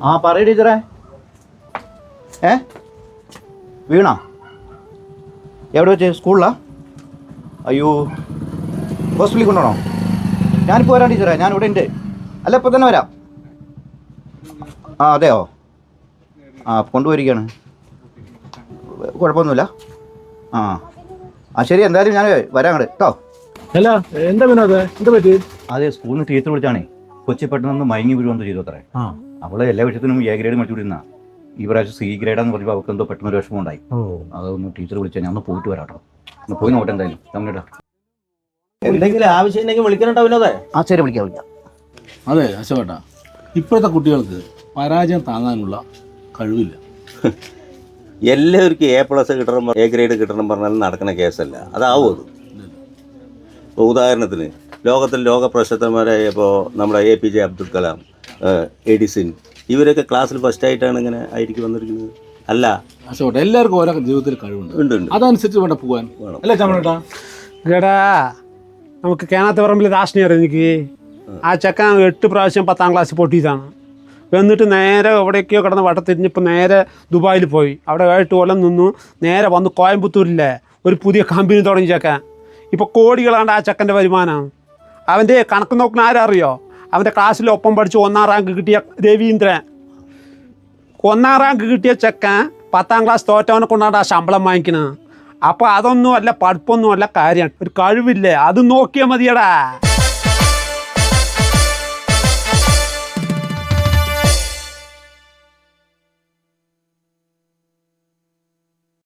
ആ പറയ ടീച്ചറേ. വീണോ? എവിടെ വെച്ച്? സ്കൂളിലാ? അയ്യോ, ഹോസ്പിറ്റലിൽ കൊണ്ടുപോകണോ? ഞാനിപ്പോൾ വരാം ടീച്ചറേ, ഞാനിവിടെ ഉണ്ട്. അല്ല, ഇപ്പോൾ തന്നെ വരാം. ആ അതെയോ? ആ കൊണ്ടുപോയിരിക്കുകയാണ്. കുഴപ്പമൊന്നുമില്ല. ആ ശരി, എന്തായാലും ഞാൻ വരാം അങ്ങോട്ട് കേട്ടോ. അല്ല എന്താ വിനോദ്, എന്താ പറ്റി? അതെ, സ്കൂളിൽ നിന്ന് ടീച്ചർ വിളിച്ചാണേ. കൊച്ചി പെട്ടെന്ന് മയങ്ങി വീഴുവെന്ന് ചെയ്തു അത്രേ. അവള് എല്ലാ വിഷയത്തിനും എ ഗ്രേഡ് മേടിച്ചുകൊണ്ടിരുന്ന ഈ പ്രാവശ്യം സി ഗ്രേഡാന്ന് പറഞ്ഞപ്പോൾ അവൾക്ക് എന്തോ പെട്ടെന്ന് ഒരു വിഷമം ഉണ്ടായി. അതൊന്ന് ടീച്ചർ വിളിച്ചാൽ ഞാൻ ഒന്ന് പോയിട്ട് വരാം കേട്ടോ. ഒന്ന് പോയി നോട്ടെ എന്തായാലും. തമ്മിലിടാ. എന്തെങ്കിലും ആവശ്യം ഉണ്ടെങ്കിൽ വിളിക്കണട്ടോ വിനോദേ. ആ ശരി, വിളിക്കാം. അതെ അശോകേട്ടാ, ഇപ്പോഴത്തെ കുട്ടികൾക്ക് പരാജയം താങ്ങാനുള്ള കഴിവില്ല. എല്ലാവർക്കും A+ കിട്ടണം, A ഗ്രേഡ് കിട്ടണം പറഞ്ഞാൽ നടക്കുന്ന കേസല്ല. അതാവും അത്. ഇപ്പോൾ ഉദാഹരണത്തിന് ലോകത്തിൽ ലോക പ്രശസ്തന്മാരായ ഇപ്പോൾ നമ്മുടെ APJ അബ്ദുൽ കലാം, എഡിസൺ, ഇവരൊക്കെ ക്ലാസ്സിൽ ഫസ്റ്റ് ആയിട്ടാണ് ഇങ്ങനെ ആയിരിക്കും വന്നിരിക്കുന്നത്. അല്ല അശോകേട്ടാ, എല്ലാവർക്കും ഓരോ ജീവിതത്തിൽ കഴിവുണ്ട്. ഉണ്ട്. അതനുസരിച്ച് വേണ്ട പോകാൻ വേണം. അല്ലേ ചമ്മേട്ടാ? എടാ, നമുക്ക് കേണാത്ത പറമ്പിൽ രാഷ്ട്രീയം അറിയാം എനിക്ക്. ആ ചെക്കൻ 8 പ്രാവശ്യം 10ാം ക്ലാസ് പൊട്ടിയതാണ്. എന്നിട്ട് നേരെ എവിടേക്കോ കിടന്ന് വട്ടത്തിരിഞ്ഞിപ്പോൾ നേരെ ദുബായിൽ പോയി. അവിടെ 7 കൊല്ലം നിന്നു. നേരെ വന്ന് കോയമ്പത്തൂരിലെ ഒരു പുതിയ കമ്പനി തുടങ്ങി ചെക്കൻ. ഇപ്പോൾ കോടികളാണ്ട് ആ ചെക്കൻ്റെ വരുമാനം. അവൻ്റെ കണക്ക് നോക്കുന്ന ആരറിയോ? അവൻ്റെ ക്ലാസ്സിൽ ഒപ്പം പഠിച്ച് 1ാം റാങ്ക് കിട്ടിയ രവീന്ദ്രൻ. 1ാം റാങ്ക് കിട്ടിയ ചെക്കൻ 10ാം ക്ലാസ് തോറ്റവനെ കൊണ്ടാണ് ആ ശമ്പളം വാങ്ങിക്കുന്നത്. അപ്പോൾ അതൊന്നും അല്ല, പഠിപ്പൊന്നും അല്ല കാര്യം. ഒരു കഴിവില്ലേ, അത് നോക്കിയാൽ മതിയടാ.